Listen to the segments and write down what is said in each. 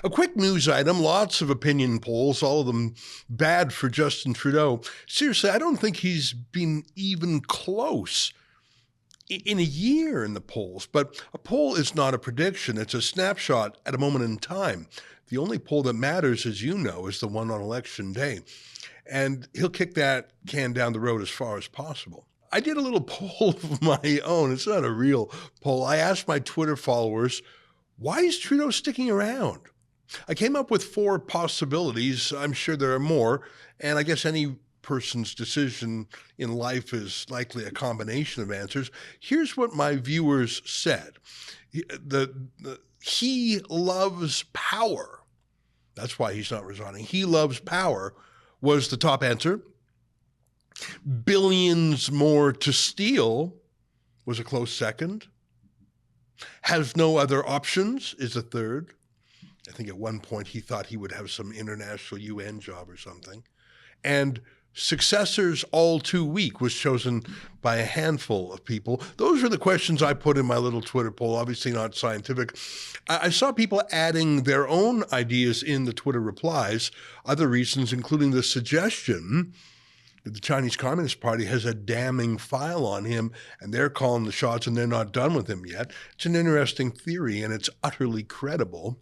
A quick news item, lots of opinion polls, all of them bad for Justin Trudeau. Seriously, I don't think he's been even close in a year in the polls. But a poll is not a prediction. It's a snapshot at a moment in time. The only poll that matters, as you know, is the one on election day. And he'll kick that can down the road as far as possible. I did a little poll of my own. It's not a real poll. I asked my Twitter followers, why is Trudeau sticking around? I came up with 4 possibilities. I'm sure there are more. And I guess any person's decision in life is likely a combination of answers. Here's what my viewers said. He loves power. That's why he's not resigning. He loves power was the top answer. Billions more to steal was a close second. Has no other options is a third. I think at one point he thought he would have some international UN job or something. And successors all too weak was chosen by a handful of people. Those are the questions I put in my little Twitter poll, obviously not scientific. I saw people adding their own ideas in the Twitter replies, other reasons, including the suggestion that the Chinese Communist Party has a damning file on him and they're calling the shots and they're not done with him yet. It's an interesting theory and it's utterly credible.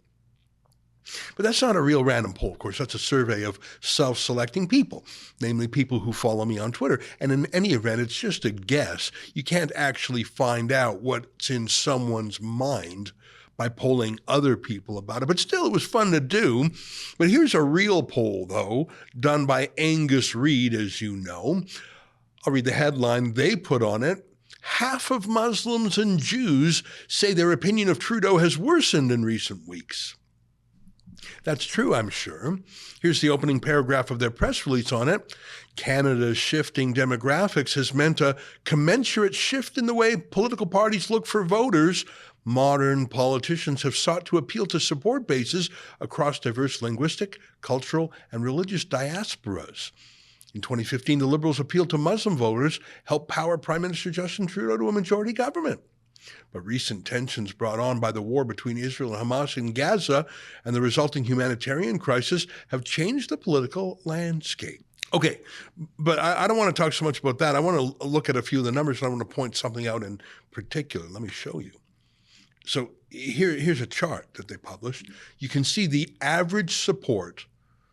But that's not a real random poll, of course. That's a survey of self-selecting people, namely people who follow me on Twitter. And in any event, it's just a guess. You can't actually find out what's in someone's mind by polling other people about it. But still, it was fun to do. But here's a real poll, though, done by Angus Reid, as you know. I'll read the headline they put on it. Half of Muslims and Jews say their opinion of Trudeau has worsened in recent weeks. That's true, I'm sure. Here's the opening paragraph of their press release on it. Canada's shifting demographics has meant a commensurate shift in the way political parties look for voters. Modern politicians have sought to appeal to support bases across diverse linguistic, cultural, and religious diasporas. In 2015, the Liberals appealed to Muslim voters, helped power Prime Minister Justin Trudeau to a majority government. But recent tensions brought on by the war between Israel and Hamas in Gaza and the resulting humanitarian crisis have changed the political landscape. Okay, but I don't want to talk so much about that. I want to look at a few of the numbers and I want to point something out in particular. Let me show you. So here's a chart that they published. You can see the average support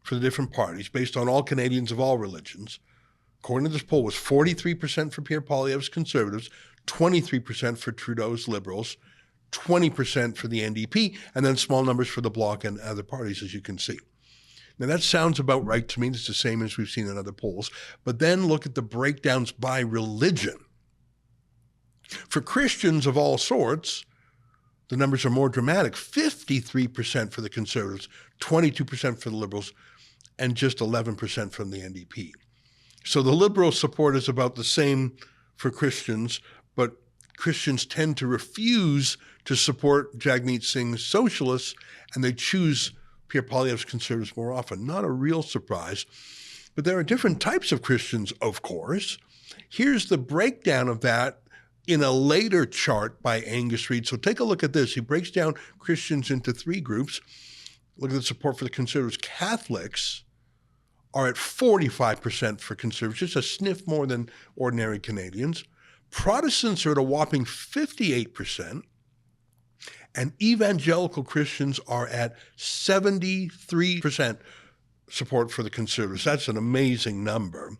for the different parties based on all Canadians of all religions. According to this poll, was 43% for Pierre Poilievre's Conservatives, 23% for Trudeau's Liberals, 20% for the NDP, and then small numbers for the Bloc and other parties, as you can see. Now, that sounds about right to me. It's the same as we've seen in other polls. But then look at the breakdowns by religion. For Christians of all sorts, the numbers are more dramatic. 53% for the Conservatives, 22% for the Liberals, and just 11% from the NDP. So the Liberal support is about the same for Christians, but Christians tend to refuse to support Jagmeet Singh's socialists, and they choose Pierre Poilievre's Conservatives more often. Not a real surprise, but there are different types of Christians, of course. Here's the breakdown of that in a later chart by Angus Reid. So take a look at this. He breaks down Christians into 3 groups. Look at the support for the Conservatives. Catholics are at 45% for Conservatives, just a sniff more than ordinary Canadians. Protestants are at a whopping 58%, and evangelical Christians are at 73% support for the Conservatives. That's an amazing number.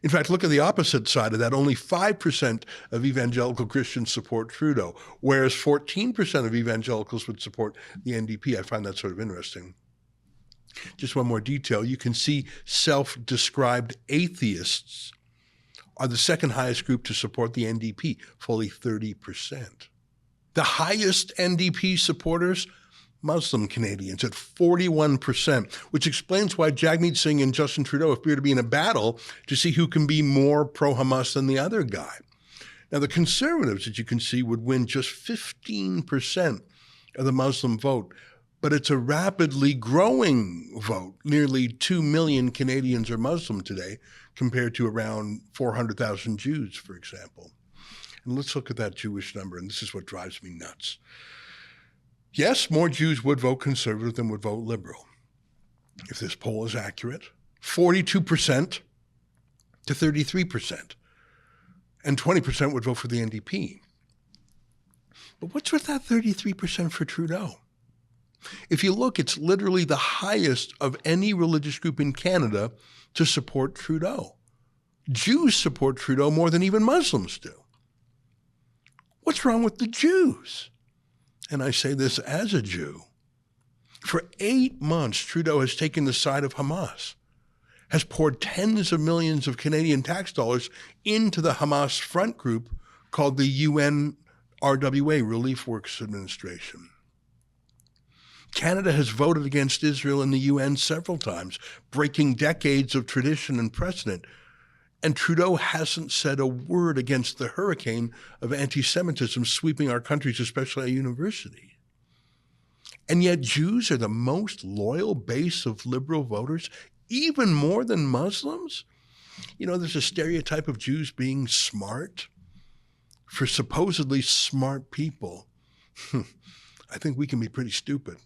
In fact, look at the opposite side of that. Only 5% of evangelical Christians support Trudeau, whereas 14% of evangelicals would support the NDP. I find that sort of interesting. Just one more detail. You can see self-described atheists are the second highest group to support the NDP, fully 30%. The highest NDP supporters, Muslim Canadians at 41%, which explains why Jagmeet Singh and Justin Trudeau appear to be in a battle to see who can be more pro-Hamas than the other guy. Now, the Conservatives, as you can see, would win just 15% of the Muslim vote, but it's a rapidly growing vote. Nearly 2 million Canadians are Muslim today, compared to around 400,000 Jews, for example. And let's look at that Jewish number, and this is what drives me nuts. Yes, more Jews would vote conservative than would vote liberal. If this poll is accurate, 42% to 33%. And 20% would vote for the NDP. But what's with that 33% for Trudeau? If you look, it's literally the highest of any religious group in Canada to support Trudeau. Jews support Trudeau more than even Muslims do. What's wrong with the Jews? And I say this as a Jew. For 8 months, Trudeau has taken the side of Hamas, has poured tens of millions of Canadian tax dollars into the Hamas front group called the UNRWA, Relief Works Administration. Canada has voted against Israel in the UN several times, breaking decades of tradition and precedent. And Trudeau hasn't said a word against the hurricane of anti-Semitism sweeping our countries, especially our university. And yet Jews are the most loyal base of liberal voters, even more than Muslims. You know, there's a stereotype of Jews being smart. For supposedly smart people, I think we can be pretty stupid.